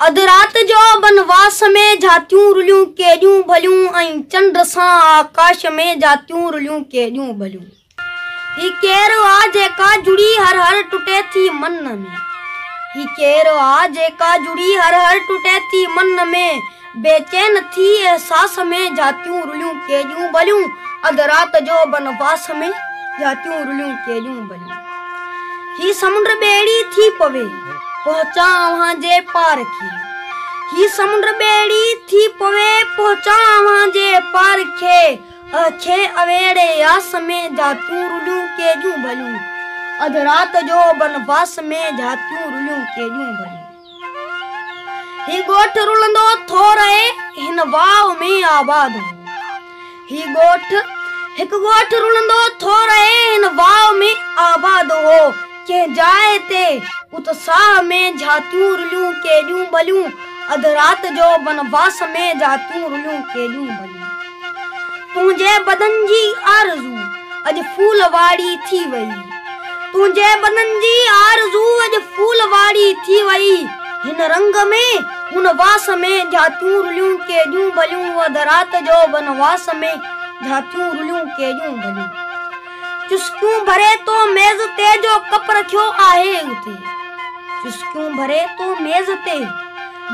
अधरात जो बनवास में जातियूं रुलियूं केॾियूं भलियूं ऐं चंड सां आकाश में जातियूं रुलियूं केॾियूं भलियूं। ही केरु आ जेका जुड़ी हर हर टुटे थी मन में। ही केरु आ जेका जुड़ी हर हर टुटे थी मन में। बेचैन थी एहसास में जातियूं रुलियूं केॾियूं भलियूं। अधरात जो बनवास में जातियूं रुलियूं केॾियूं भलियूं। ही समुंड ॿेड़ी थी पवे पहुचा वहां जे पार खे। ही समुंड ॿेड़ी थी पवे पहुचा वहां जे पार खे अवेड़े यास में जातियूं रुलियूं केॾियूं भलियूं। अधरात जो बनवास में जातियूं रुलियूं केॾियूं भलियूं। ही ॻोठ रुलंदो थो रहे हिन वाव में आबाद हो। ही हिकु ॻोठ रुलंदो थो रहे हिन वाव में आबाद हो। के जाए ते उत्साह में जातियूं रुलियूं केॾियूं भलियूं। अधरात जो बनवास में जातियूं रुलियूं केॾियूं भलियूं। तुंहिंजे बदन जी आरज़ू अॼु फूल वाड़ी थी वई। तुंहिंजे बदन जी आरज़ू अॼु फूल वाड़ी थी वई। हिन रंग में हुन वास में जातियूं रुलियूं केॾियूं भलियूं। अधरात जो बनवास में जातियूं रुलियूं केॾियूं भलियूं। चुस्कियूं भरे तो मेज़ ते जो कप रखियो आहे उते। चुस्कियूं भरे तो मेज़ ते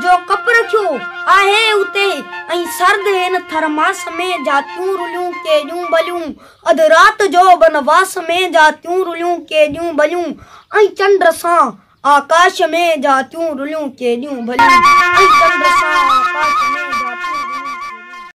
जो कप रखियो आहे उते। ऐं सर्द हिन थरमास में जातियूं रुलियूं केॾियूं भलियूं। अधरात जो बनवास में जातियूं रुलियूं केॾियूं भलियूं। ऐं चंड सां आकाश में जातियूं रुलियूं केॾियूं भलियूं। ऐं चंड सां आकाश में